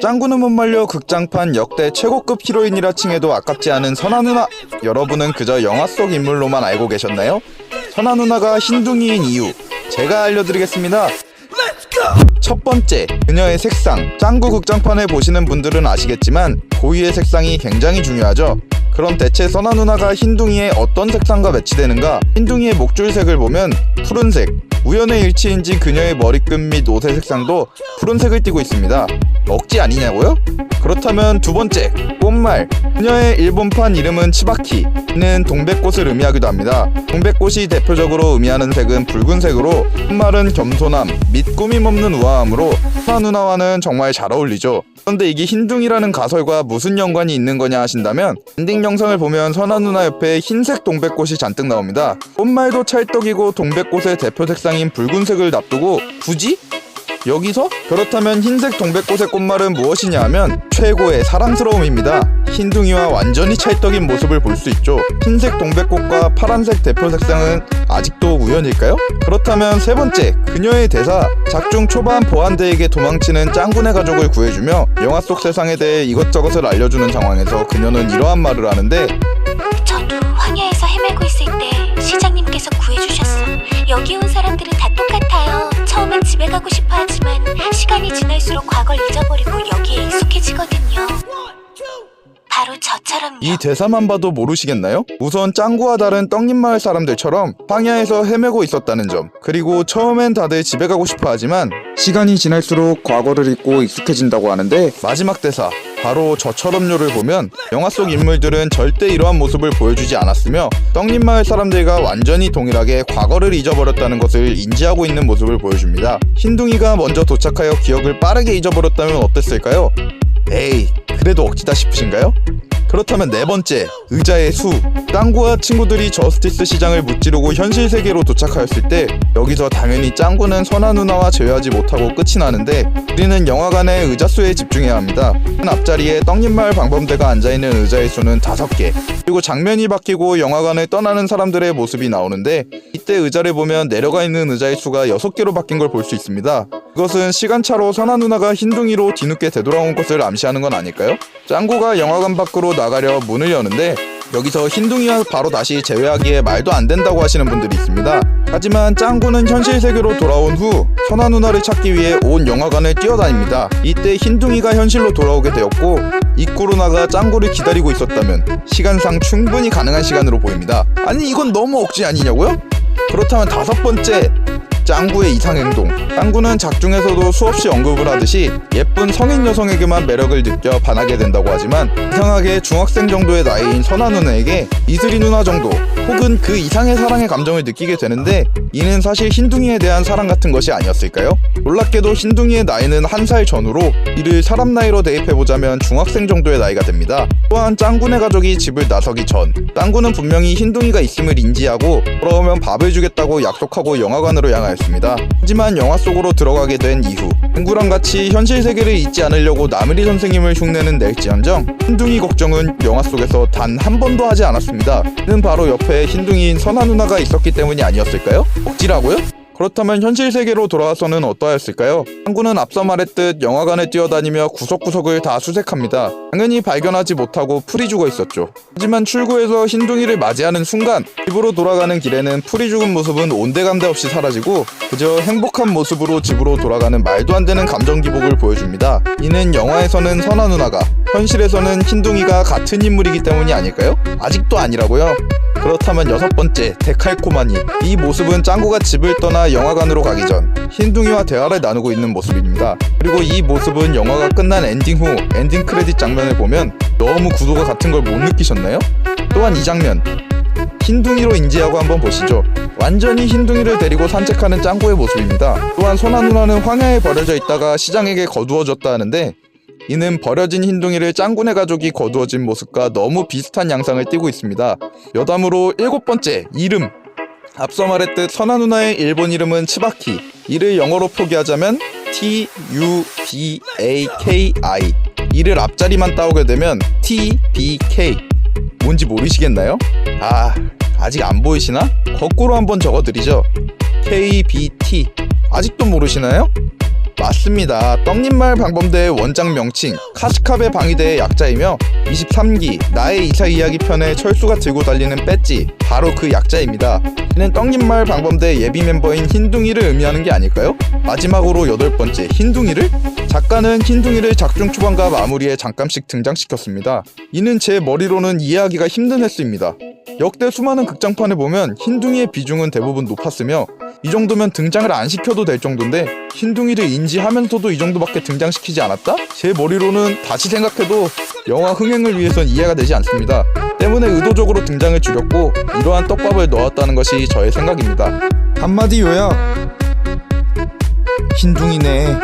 짱구는 못 말려 극장판 역대 최고급 히로인이라 칭해도 아깝지 않은 선아 누나. 여러분은 그저 영화 속 인물로만 알고 계셨나요? 선아 누나가 흰둥이인 이유 제가 알려드리겠습니다. 첫 번째, 그녀의 색상. 짱구 극장판을 보시는 분들은 아시겠지만 고유의 색상이 굉장히 중요하죠. 그럼 대체 선아 누나가 흰둥이에 어떤 색상과 매치되는가? 흰둥이의 목줄색을 보면 푸른색, 우연의 일치인지 그녀의 머리끝 및 옷의 색상도 푸른색을 띠고 있습니다. 억지 아니냐고요? 그렇다면 두 번째, 꽃말. 그녀의 일본판 이름은 치바키는 동백꽃을 의미하기도 합니다. 동백꽃이 대표적으로 의미하는 색은 붉은색으로 꽃말은 겸손함 및 꾸밈 없는 우아함으로 선아 누나와는 정말 잘 어울리죠. 그런데 이게 흰둥이라는 가설과 무슨 연관이 있는 거냐 하신다면 엔딩 영상을 보면 선아 누나 옆에 흰색 동백꽃이 잔뜩 나옵니다. 꽃말도 찰떡이고 동백꽃의 대표 색상인 붉은색을 놔두고 굳이? 여기서? 그렇다면 흰색 동백꽃의 꽃말은 무엇이냐 하면 최고의 사랑스러움입니다. 흰둥이와 완전히 찰떡인 모습을 볼 수 있죠. 흰색 동백꽃과 파란색 대표 색상은 아직도 우연일까요? 그렇다면 세 번째, 그녀의 대사. 작중 초반 보안대에게 도망치는 짱구네 가족을 구해주며 영화 속 세상에 대해 이것저것을 알려주는 상황에서 그녀는 이러한 말을 하는데, 저도 황야에서 헤매고 있을 때 시장님께서 구해주셨어. 여기 온 사람들은 다 똑같아요. 처음엔 집에 가고 싶어 하지만 시간이 지날수록 과거를 잊어버리고 여기에 익숙해지거든요. 바로 저처럼요. 이 대사만 봐도 모르시겠나요? 우선 짱구와 다른 떡잎마을 사람들처럼 황야에서 헤매고 있었다는 점, 그리고 처음엔 다들 집에 가고 싶어 하지만 시간이 지날수록 과거를 잊고 익숙해진다고 하는데, 마지막 대사 바로 저처럼요를 보면 영화 속 인물들은 절대 이러한 모습을 보여주지 않았으며 떡잎마을 사람들과 완전히 동일하게 과거를 잊어버렸다는 것을 인지하고 있는 모습을 보여줍니다. 흰둥이가 먼저 도착하여 기억을 빠르게 잊어버렸다면 어땠을까요? 에이, 그래도 억지다 싶으신가요? 그렇다면 네 번째, 의자의 수. 짱구와 친구들이 저스티스 시장을 무찌르고 현실 세계로 도착하였을 때 여기서 당연히 짱구는 선아 누나와 제외하지 못하고 끝이 나는데, 우리는 영화관의 의자 수에 집중해야 합니다. 앞자리에 떡잎마을 방범대가 앉아있는 의자의 수는 5개, 그리고 장면이 바뀌고 영화관을 떠나는 사람들의 모습이 나오는데, 이때 의자를 보면 내려가 있는 의자의 수가 6개로 바뀐 걸 볼 수 있습니다. 그것은 시간차로 선아 누나가 흰둥이로 뒤늦게 되돌아온 것을 암시하는 건 아닐까요? 짱구가 영화관 밖으로 나가려 문을 여는데 여기서 흰둥이와 바로 다시 재회하기에 말도 안 된다고 하시는 분들이 있습니다. 하지만 짱구는 현실 세계로 돌아온 후 선아 누나를 찾기 위해 온 영화관을 뛰어다닙니다. 이때 흰둥이가 현실로 돌아오게 되었고, 입구로 나가 짱구를 기다리고 있었다면 시간상 충분히 가능한 시간으로 보입니다. 아니, 이건 너무 억지 아니냐고요? 그렇다면 다섯 번째, 짱구의 이상행동. 짱구는 작중에서도 수없이 언급을 하듯이 예쁜 성인 여성에게만 매력을 느껴 반하게 된다고 하지만, 이상하게 중학생 정도의 나이인 선아 누나에게 이슬이 누나 정도 혹은 그 이상의 사랑의 감정을 느끼게 되는데, 이는 사실 흰둥이에 대한 사랑 같은 것이 아니었을까요? 놀랍게도 흰둥이의 나이는 1살 전후로 이를 사람 나이로 대입해보자면 중학생 정도의 나이가 됩니다. 또한 짱구네 가족이 집을 나서기 전 짱구는 분명히 흰둥이가 있음을 인지하고 돌아오면 밥을 주겠다고 약속하고 영화관으로 향하였습니다. 하지만 영화 속으로 들어가게 된 이후 짱구랑 같이 현실 세계를 잊지 않으려고 나미리 선생님을 흉내는 낼지언정 흰둥이 걱정은 영화 속에서 단 한 번도 하지 않았습니다. 는 바로 옆에 흰둥이인 선아 누나가 있었기 때문이 아니었을까요? 억지라고요? 그렇다면 현실 세계로 돌아와서는 어떠하였을까요? 짱구는 앞서 말했듯 영화관을 뛰어다니며 구석구석을 다 수색합니다. 당연히 발견하지 못하고 풀이 죽어 있었죠. 하지만 출구에서 흰둥이를 맞이하는 순간 집으로 돌아가는 길에는 풀이 죽은 모습은 온데간데 없이 사라지고 그저 행복한 모습으로 집으로 돌아가는 말도 안 되는 감정 기복을 보여줍니다. 이는 영화에서는 선아 누나가, 현실에서는 흰둥이가 같은 인물이기 때문이 아닐까요? 아직도 아니라고요? 그렇다면 여섯 번째, 데칼코마니. 이 모습은 짱구가 집을 떠나 영화관으로 가기 전 흰둥이와 대화를 나누고 있는 모습입니다. 그리고 이 모습은 영화가 끝난 엔딩 후 엔딩 크레딧 장면을 보면 너무 구도가 같은 걸 못 느끼셨나요? 또한 이 장면, 흰둥이로 인지하고 한번 보시죠. 완전히 흰둥이를 데리고 산책하는 짱구의 모습입니다. 또한 선아 누나는 황야에 버려져 있다가 시장에게 거두어졌다 하는데, 이는 버려진 흰둥이를 짱구네 가족이 거두어진 모습과 너무 비슷한 양상을 띠고 있습니다. 여담으로 일곱 번째, 이름. 앞서 말했듯 선아 누나의 일본 이름은 치바키. 이를 영어로 표기하자면 TUBAKI. 이를 앞자리만 따오게 되면 TBK. 뭔지 모르시겠나요? 아직 안 보이시나? 거꾸로 한번 적어드리죠. KBT. 아직도 모르시나요? 맞습니다. 떡잎마을 방범대의 원작 명칭 카시캅의 방위대의 약자이며 23기 나의 이사 이야기 편에 철수가 들고 달리는 배지 바로 그 약자입니다. 이는 떡잎마을 방범대 예비 멤버인 흰둥이를 의미하는 게 아닐까요? 마지막으로 8번째 흰둥이를? 작가는 흰둥이를 작중 초반과 마무리에 잠깐씩 등장시켰습니다. 이는 제 머리로는 이해하기가 힘든 횟수입니다. 역대 수많은 극장판을 보면 흰둥이의 비중은 대부분 높았으며 이 정도면 등장을 안 시켜도 될 정도인데 흰둥이를 인지하면서도 이 정도밖에 등장시키지 않았다? 제 머리로는 다시 생각해도 영화 흥행을 위해선 이해가 되지 않습니다. 때문에 의도적으로 등장을 줄였고 이러한 떡밥을 넣었다는 것이 저의 생각입니다. 한마디 요약, 흰둥이네.